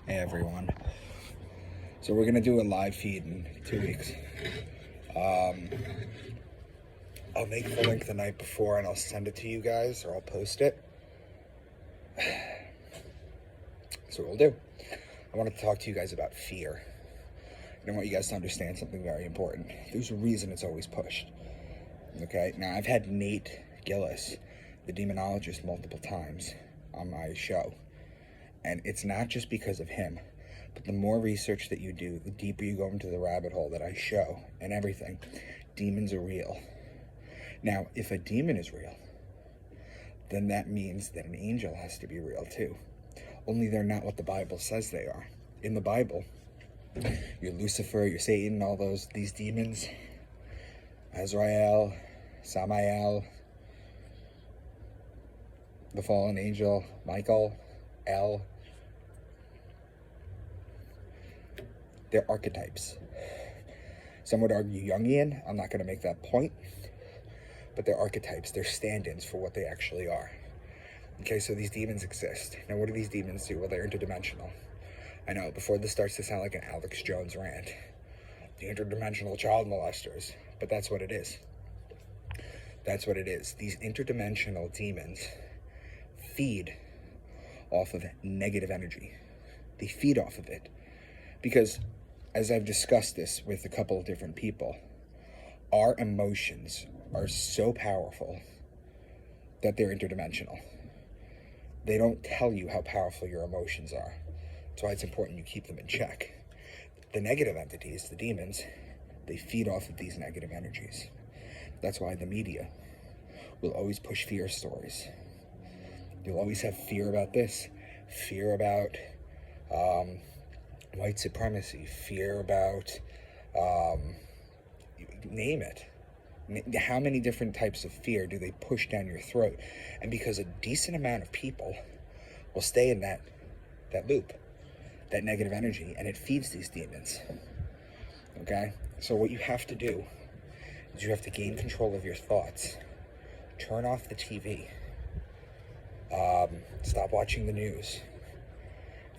Hey everyone. So we're gonna do a live feed in 2 weeks. I'll make the link the night before and I'll send it to you guys, or I'll post it. So what we'll do. I want to talk to you guys about fear. And I want you guys to understand something very important. There's a reason it's always pushed. Okay? Now I've had Nate Gillis, the demonologist, multiple times on my show. And it's not just because of him, but the more research that you do, the deeper you go into the rabbit hole that I show and everything. Demons are real. Now, if a demon is real, then that means that an angel has to be real too. Only they're not what the Bible says they are. In the Bible, you're Lucifer, you're Satan, all these demons, Azrael, Samael, the fallen angel, Michael, El. They're archetypes. Some would argue Jungian. I'm not going to make that point. But they're archetypes. They're stand-ins for what they actually are. Okay, so these demons exist. Now, what do these demons do? Well, they're interdimensional. I know, before this starts to sound like an Alex Jones rant. The interdimensional child molesters. But that's what it is. That's what it is. These interdimensional demons feed off of negative energy. They feed off of it. Because, as I've discussed this with a couple of different people, our emotions are so powerful that they're interdimensional. They don't tell you how powerful your emotions are. That's why it's important you keep them in check. The negative entities, the demons, they feed off of these negative energies. That's why the media will always push fear stories. You'll always have fear about this, fear about white supremacy, fear about, name it. How many different types of fear do they push down your throat? And because a decent amount of people will stay in that loop, that negative energy, and it feeds these demons. Okay? So what you have to do is you have to gain control of your thoughts. Turn off the TV. Stop watching the news.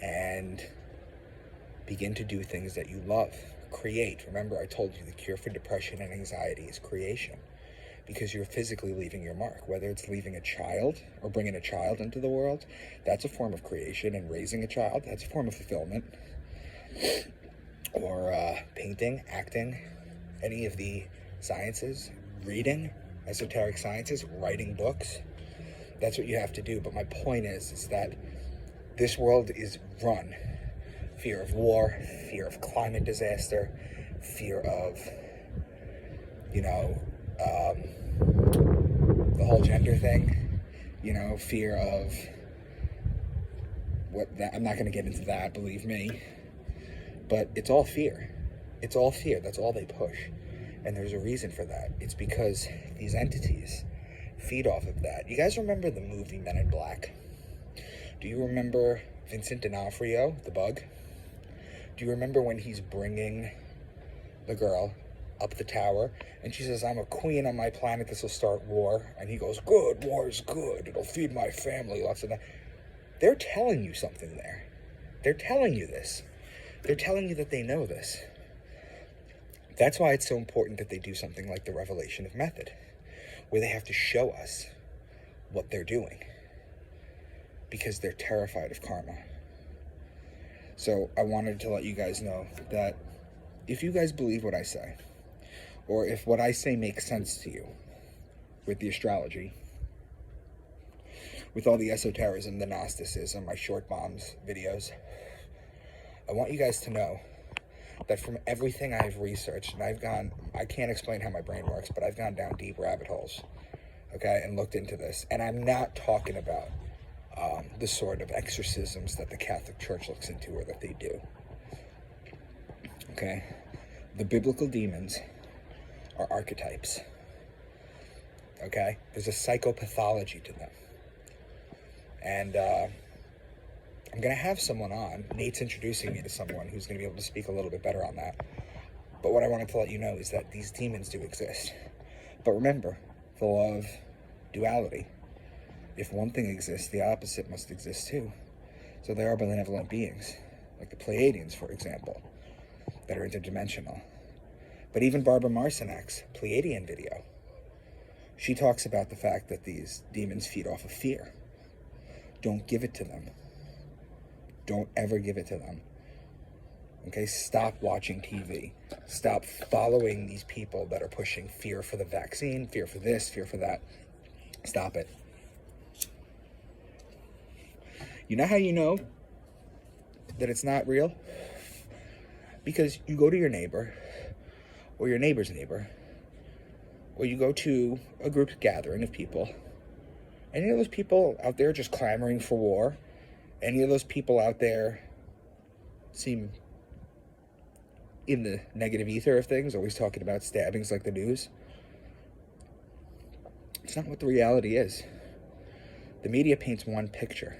And begin to do things that you love. Create. Remember, I told you the cure for depression and anxiety is creation, because you're physically leaving your mark. Whether it's leaving a child or bringing a child into the world, that's a form of creation, and raising a child, that's a form of fulfillment. Or painting, acting, any of the sciences, reading, esoteric sciences, writing books. That's what you have to do. But my point is that this world is run. Fear of war, fear of climate disaster, fear of, the whole gender thing, fear of I'm not going to get into that, believe me, but it's all fear. It's all fear. That's all they push. And there's a reason for that. It's because these entities feed off of that. You guys remember the movie Men in Black? Do you remember Vincent D'Onofrio, the bug? Do you remember when he's bringing the girl up the tower and she says, "I'm a queen on my planet, this will start war," and he goes, "Good, war is good, it'll feed my family," lots of that. They're telling you something there. They're telling you this. They're telling you that they know this. That's why it's so important that they do something like the Revelation of Method, where they have to show us what they're doing, because they're terrified of karma. So I wanted to let you guys know that if you guys believe what I say, or if what I say makes sense to you with the astrology, with all the esotericism, the Gnosticism, my short bombs videos, I want you guys to know that from everything I've researched, and I can't explain how my brain works, but I've gone down deep rabbit holes, okay, and looked into this. And I'm not talking about the sort of exorcisms that the Catholic Church looks into or that they do. Okay? The biblical demons are archetypes. Okay? There's a psychopathology to them. And I'm going to have someone on. Nate's introducing me to someone who's going to be able to speak a little bit better on that. But what I wanted to let you know is that these demons do exist. But remember, the law of duality. If one thing exists, the opposite must exist too. So they are benevolent beings. like the Pleiadians, for example, that are interdimensional. But even Barbara Marcinek's Pleiadian video, she talks about the fact that these demons feed off of fear. Don't give it to them. Don't ever give it to them. Okay, stop watching TV. Stop following these people that are pushing fear for the vaccine, fear for this, fear for that. Stop it. You know how you know that it's not real? Because you go to your neighbor, or your neighbor's neighbor, or you go to a group gathering of people. Any of those people out there just clamoring for war? Any of those people out there seem in the negative ether of things, always talking about stabbings like the news? It's not what the reality is. The media paints one picture,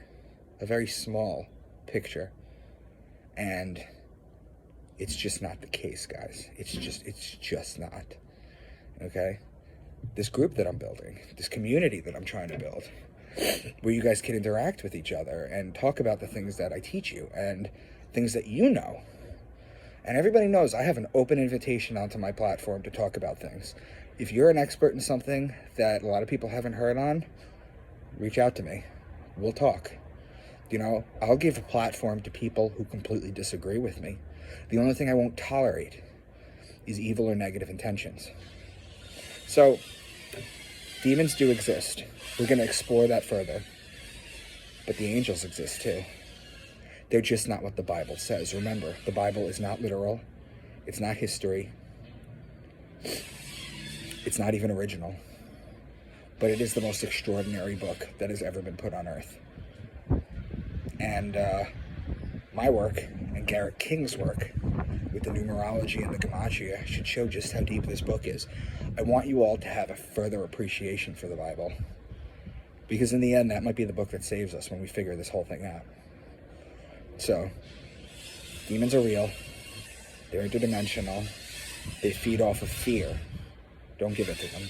a very small picture, and it's just not the case, guys. It's just not. Okay? This group that I'm building, this community that I'm trying to build, where you guys can interact with each other and talk about the things that I teach you and things that you know. And everybody knows I have an open invitation onto my platform to talk about things. If you're an expert in something that a lot of people haven't heard on, reach out to me. We'll talk. You know, I'll give a platform to people who completely disagree with me. The only thing I won't tolerate is evil or negative intentions. So, demons do exist. We're going to explore that further. But the angels exist too. They're just not what the Bible says. Remember, the Bible is not literal. It's not history. It's not even original. But it is the most extraordinary book that has ever been put on earth. And my work and Garrett King's work with the numerology and the Gematria should show just how deep this book is. I want you all to have a further appreciation for the Bible. Because in the end, that might be the book that saves us when we figure this whole thing out. So, demons are real. They're interdimensional. They feed off of fear. Don't give it to them.